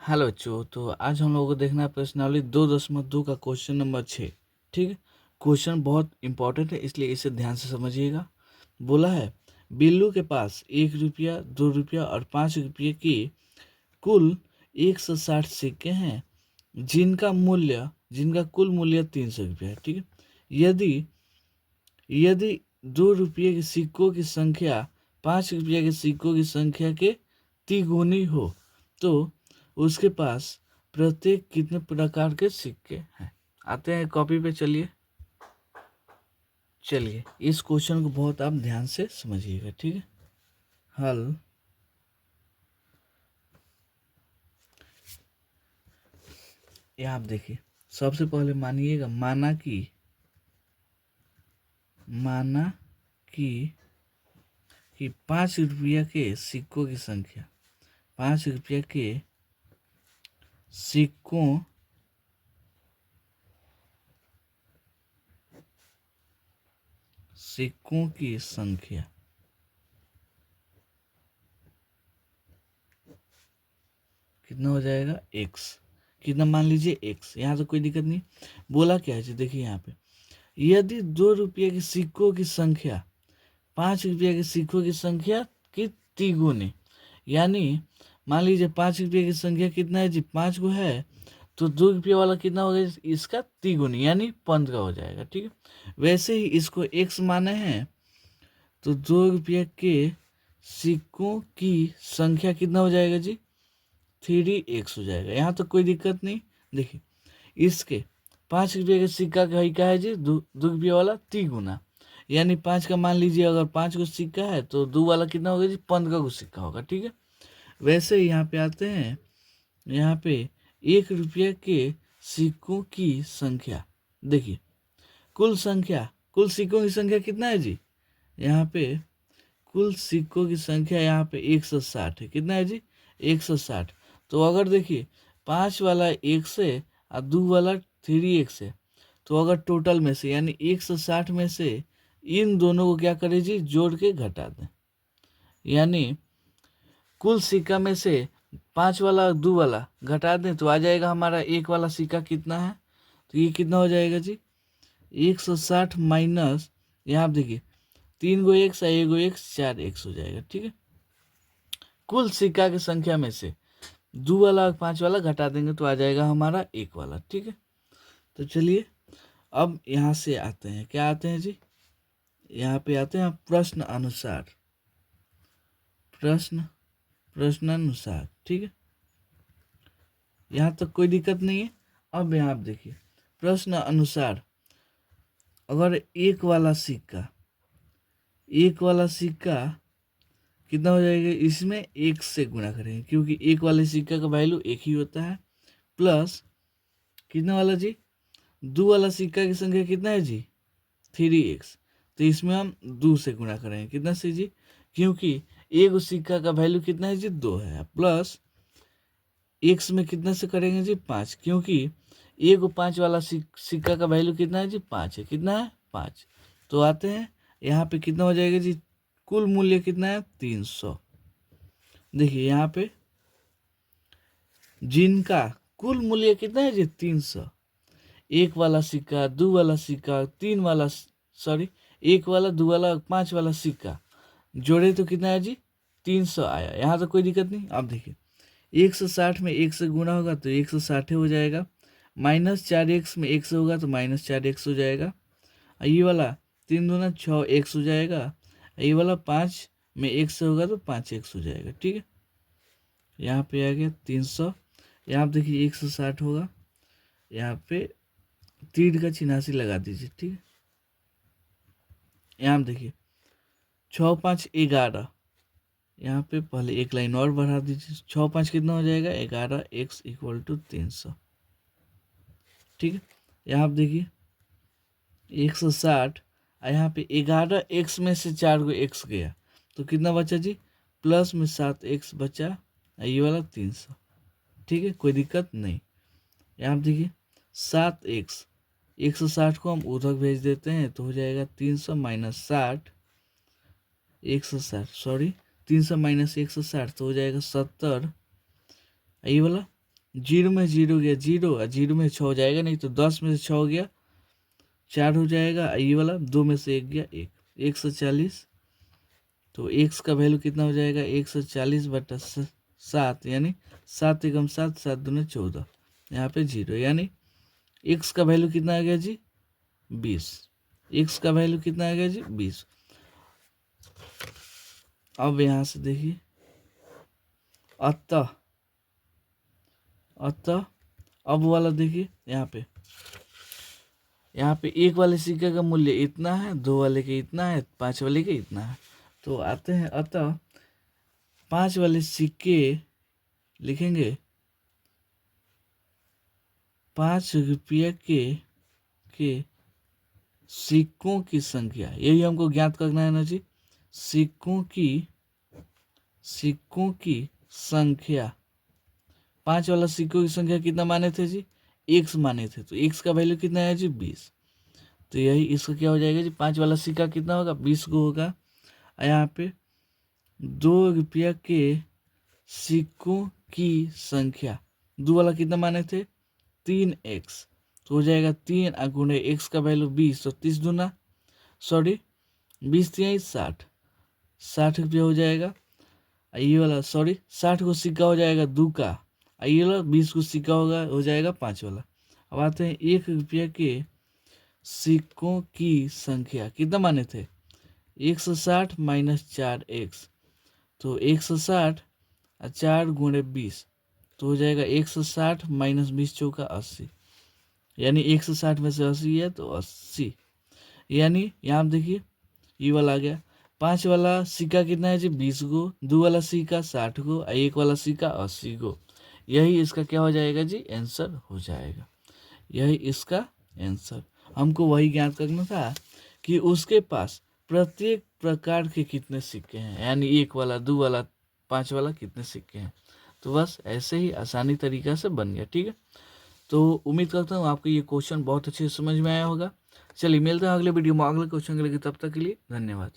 Hello बच्चों, तो आज हम लोगों को देखना है प्रश्नावली 2.2 का क्वेश्चन नंबर 6। ठीक है। क्वेश्चन बहुत इंपॉर्टेंट है, इसलिए इसे ध्यान से समझिएगा। बोला है, बिल्लू के पास 1 रुपया, 2 रुपया और 5 रुपये की कुल 160 सिक्के हैं, जिनका कुल मूल्य 300 रुपया है। ठीक है। यदि यदि 2 रुपये के सिक्कों की संख्या 5 रुपये के सिक्कों की संख्या के तिगुनी हो, तो उसके पास प्रत्येक कितने प्रकार के सिक्के हैं। आते हैं कॉपी पे। चलिए इस क्वेश्चन को बहुत आप ध्यान से समझिएगा। ठीक है। हल यहाँ आप देखिए, सबसे पहले मानिएगा, माना कि 5 रुपया के सिक्कों की संख्या, 5 रुपया के सिक्कों की संख्या कितना हो जाएगा, x। कितना मान लीजिए, x। यहाँ तो कोई दिक्कत नहीं। बोला क्या है, देखिए यहाँ पे, यदि 2 रुपये के सिक्कों की संख्या 5 रुपये के सिक्कों की संख्या की तिगुनी, यानी मान लीजिए 5 रुपये की संख्या कितना है जी, 5 गो है, तो 2 रुपये वाला कितना होगा, इसका तिगुनी यानी 15 हो जाएगा। ठीक है। वैसे ही इसको x माने हैं, तो 2 रुपये के सिक्कों की संख्या कितना हो जाएगा जी, 3x हो जाएगा। यहाँ तो कोई दिक्कत नहीं। देखिए, इसके 5 रुपये के सिक्का का क्या है जी, 2 रुपये वाला तिगुना, यानी 5 का मान लीजिए, अगर 5 को सिक्का है तो 2 वाला कितना होगा जी, 15 को सिक्का होगा। ठीक है। वैसे यहाँ पे आते हैं, यहाँ पे 1 रुपये के सिक्कों की संख्या, देखिए कुल सिक्कों की संख्या कितना है जी, यहाँ पे कुल सिक्कों की संख्या यहाँ पे 160 है। कितना है जी, 160। तो अगर देखिए 5 वाला 1 से और 2 वाला 3x है, तो अगर टोटल में से यानी 160 में से इन दोनों को क्या करें जी, जोड़ के घटा दें, यानी कुल सिक्का में से 5 वाला और 2 वाला घटा दें, तो आ जाएगा हमारा 1 वाला सिक्का कितना है, तो ये कितना हो जाएगा जी, 160 माइनस, यहाँ आप देखिए 3 गो एक्स, 1 गो एक्स, 4x हो जाएगा। ठीक है। कुल सिक्का की संख्या में से 2 वाला और 5 वाला घटा देंगे, तो आ जाएगा हमारा 1 वाला। ठीक है। तो चलिए अब यहाँ से आते हैं, क्या आते हैं जी, यहाँ पे आते हैं प्रश्नानुसार। ठीक है। यहाँ तक कोई दिक्कत नहीं है। अब यहाँ आप देखिए, प्रश्न अनुसार अगर एक वाला सिक्का कितना हो जाएगा, इसमें 1 से गुणा करेंगे, क्योंकि एक वाले सिक्का का वैल्यू 1 ही होता है, प्लस कितना वाला जी, 2 वाला सिक्का की संख्या कितना है जी, 3x, तो इसमें हम 2 से गुणा करेंगे। कितना से जी, क्योंकि एक सिक्का का वैल्यू कितना है जी, 2 है, प्लस x में कितना से करेंगे जी, 5, क्योंकि एक 5 वाला सिक्का का वैल्यू कितना है जी, 5 है। कितना है, 5। तो आते हैं यहाँ पे, कितना हो जाएगा जी, कुल मूल्य कितना है, 300। देखिए यहाँ पे जिनका कुल मूल्य कितना है जी, 300, एक वाला सिक्का, 2 वाला सिक्का, 3 वाला, सॉरी, 1 वाला, 2 वाला, 5 वाला सिक्का जोड़े तो कितना है जी, 300 आया। यहाँ तो कोई दिक्कत नहीं। अब देखिए 160 में 1 से गुणा होगा तो 160 हो जाएगा, माइनस 4x में 1 से होगा तो माइनस 4x हो जाएगा, ये वाला 3 दूना 6x हो जाएगा, ये वाला 5 में 1 से होगा तो 5x हो जाएगा। ठीक है। यहाँ पे आ गया 300। यहाँ पे देखिए 160 होगा, यहाँ पे 3 का चिन्हासी लगा दीजिए। ठीक है। यहाँ देखिए 6 5 11, यहाँ पे पहले एक लाइन और बढ़ा दीजिए, 6 5 कितना हो जाएगा, 11x इक्वल टू 300। ठीक है। यहाँ पे देखिए 160, और यहाँ पे 11x में से 4 गो x गया, तो कितना बचा जी, प्लस में 7x बचा, और ये वाला 300। ठीक है, कोई दिक्कत नहीं। यहाँ पे देखिए 7x, 160 को हम उधर भेज देते हैं, तो हो जाएगा 300 माइनस 60, 160, सॉरी 300 माइनस 160, तो हो जाएगा 70, ये वाला जीरो में जीरो गया जीरो, और जीरो में 6 हो जाएगा नहीं, तो 10 में से 6 हो गया 4 हो जाएगा। ये वाला 2 में से 1 गया 1, 140। तो x का वैल्यू कितना हो जाएगा 140/7, यानी 7 एकम 7, 7 दूने 14, यहाँ पे 0, यानी x का वैल्यू कितना आ गया जी 20। x का वैल्यू कितना आ गया जी 20। अब यहाँ से देखिए, अतः अब वाला देखिए, यहाँ पे एक वाले सिक्के का मूल्य इतना है, 2 वाले के इतना है, 5 वाले के इतना है। तो आते हैं, अतः 5 वाले सिक्के लिखेंगे 5 रुपये के सिक्कों की संख्या, यही हमको ज्ञात करना है ना जी। सिक्कों की संख्या, 5 वाला सिक्कों की संख्या कितना माने थे जी, x माने थे, तो x का वैल्यू कितना है जी 20। तो यही इसका क्या हो जाएगा जी, 5 वाला सिक्का कितना होगा 20 को होगा। यहाँ पे 2 रुपया के सिक्कों की संख्या, 2 वाला कितना माने थे 3x, तो हो जाएगा 3 गुणे x का वैल्यू 20, तो 30 दूना 20 3 60 रुपया हो जाएगा। ये वाला 60 को सिक्का हो जाएगा 2 का, ये वाला 20 को सिक्का हो जाएगा 5 वाला। अब आते हैं 1 रुपया के सिक्कों की संख्या, कितना माने थे 160 माइनस 4x, तो 160 और 4 गुणे 20, तो हो जाएगा 160 माइनस 20 चौका 80, यानी 160 में से 80 है तो 80, यानी यहाँ देखिए ये वाला आ गया। 5 वाला सिक्का कितना है जी 20 गो, 2 वाला सिक्का 60 गो, और 1 वाला सिक्का 80 गो। यही इसका क्या हो जाएगा जी आंसर हो जाएगा, यही इसका आंसर। हमको वही ज्ञात करना था कि उसके पास प्रत्येक प्रकार के कितने सिक्के हैं, यानी 1 वाला 2 वाला 5 वाला कितने सिक्के हैं। तो बस ऐसे ही आसानी तरीका से बन गया, ठीक है। तो उम्मीद करता हूँ आपको ये क्वेश्चन बहुत अच्छे से समझ में आया होगा। चलिए मिलते हैं अगले वीडियो में अगले क्वेश्चन के लिए, तब तक के लिए धन्यवाद।